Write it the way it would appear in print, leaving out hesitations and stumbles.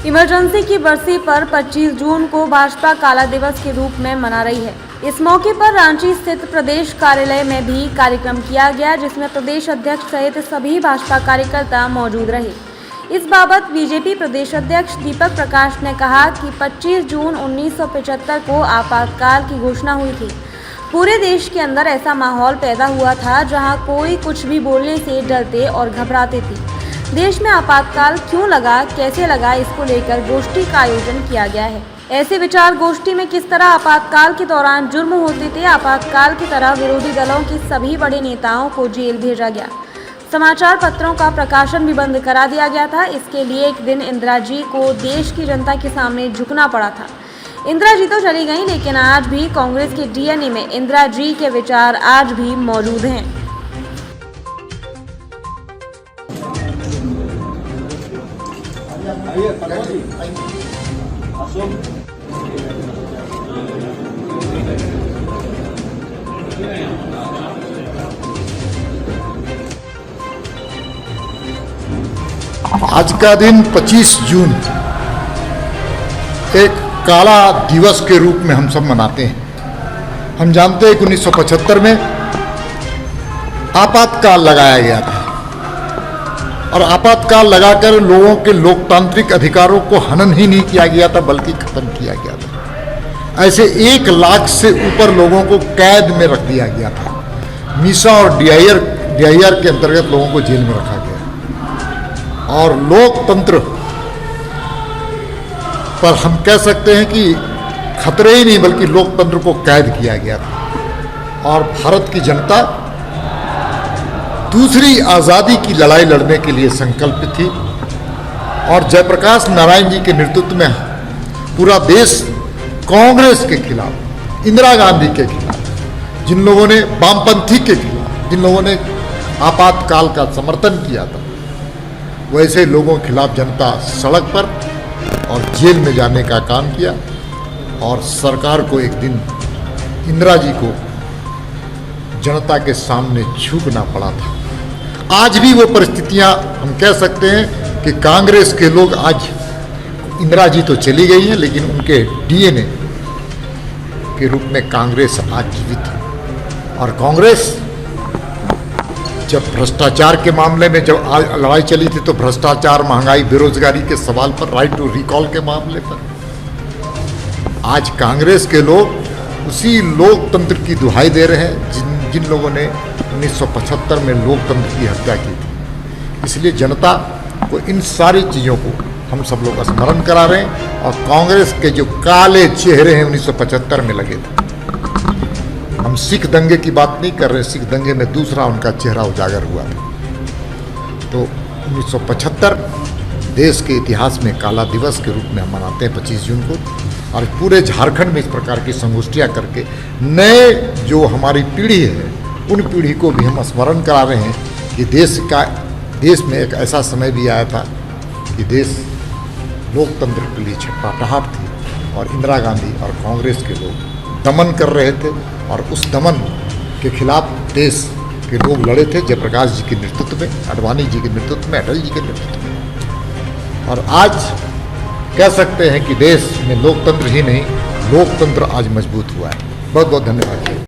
Emergency की बरसी पर 25 जून को भाजपा काला दिवस के रूप में मना रही है। इस मौके पर रांची स्थित प्रदेश कार्यालय में भी कार्यक्रम किया गया, जिसमें प्रदेश अध्यक्ष सहित सभी भाजपा कार्यकर्ता मौजूद रहे। इस बाबत बीजेपी प्रदेश अध्यक्ष दीपक प्रकाश ने कहा कि 25 जून 1975 को आपातकाल की घोषणा हुई थी। पूरे देश के अंदर ऐसा माहौल पैदा हुआ था जहां कोई कुछ भी बोलने से डरते और घबराते थे। देश में आपातकाल क्यों लगा, कैसे लगा, इसको लेकर गोष्ठी का आयोजन किया गया है। ऐसे विचार गोष्ठी में किस तरह आपातकाल के दौरान जुर्म होते थे, आपातकाल की तरह विरोधी दलों के सभी बड़े नेताओं को जेल भेजा गया। समाचार पत्रों का प्रकाशन भी बंद करा दिया गया था। इसके लिए एक दिन इंदिरा जी को देश की जनता के सामने झुकना पड़ा था। इंदिरा जी तो चली गई, लेकिन आज भी कांग्रेस के डीएनए में इंदिरा जी के विचार आज भी मौजूद हैं। आज का दिन 25 जून एक काला दिवस के रूप में हम सब मनाते हैं। हम जानते हैं कि 1975 में आपातकाल लगाया गया था और आपातकाल लगाकर लोगों के लोकतांत्रिक अधिकारों को हनन ही नहीं किया गया था, बल्कि खत्म किया गया था। ऐसे 1 लाख से ऊपर लोगों को कैद में रख दिया गया था। मीसा और डीआईआर के अंतर्गत लोगों को जेल में रखा गया और लोकतंत्र पर हम कह सकते हैं कि खतरे ही नहीं बल्कि लोकतंत्र को कैद किया गया था। और भारत की जनता दूसरी आज़ादी की लड़ाई लड़ने के लिए संकल्पित थी और जयप्रकाश नारायण जी के नेतृत्व में पूरा देश कांग्रेस के खिलाफ, इंदिरा गांधी के खिलाफ, जिन लोगों ने वामपंथी के खिलाफ, जिन लोगों ने आपातकाल का समर्थन किया था, वैसे लोगों के खिलाफ जनता सड़क पर और जेल में जाने का काम किया और सरकार को एक दिन इंदिरा जी को जनता के सामने झुकना पड़ा था। आज भी वो परिस्थितियां हम कह सकते हैं कि कांग्रेस के लोग आज, इंदिरा जी तो चली गई हैं लेकिन उनके डीएनए के रूप में कांग्रेस आज जीवित है। और कांग्रेस जब भ्रष्टाचार के मामले में जब लड़ाई चली थी तो भ्रष्टाचार, महंगाई, बेरोजगारी के सवाल पर, राइट टू रिकॉल के मामले पर आज कांग्रेस के लोग उसी लोकतंत्र की दुहाई दे रहे हैं जिन लोगों ने 1975 में लोकतंत्र की हत्या की थी। इसलिए जनता को इन सारी चीज़ों को हम सब लोग स्मरण करा रहे हैं और कांग्रेस के जो काले चेहरे हैं 1975 में लगे थे। हम सिख दंगे की बात नहीं कर रहे, सिख दंगे में दूसरा उनका चेहरा उजागर हुआ था। तो 1975 देश के इतिहास में काला दिवस के रूप में हम मनाते हैं 25 जून को। और पूरे झारखंड में इस प्रकार की संगोष्ठियाँ करके नए जो हमारी पीढ़ी है उन पीढ़ी को भी हम स्मरण करा रहे हैं कि देश में एक ऐसा समय भी आया था कि देश लोकतंत्र के लिए छटपटाहट थी और इंदिरा गांधी और कांग्रेस के लोग दमन कर रहे थे और उस दमन के खिलाफ देश के लोग लड़े थे जयप्रकाश जी के नेतृत्व में, आडवाणी जी के नेतृत्व में, अटल जी के नेतृत्व में। और आज कह सकते हैं कि देश में लोकतंत्र ही नहीं, लोकतंत्र आज मजबूत हुआ है। बहुत बहुत धन्यवाद।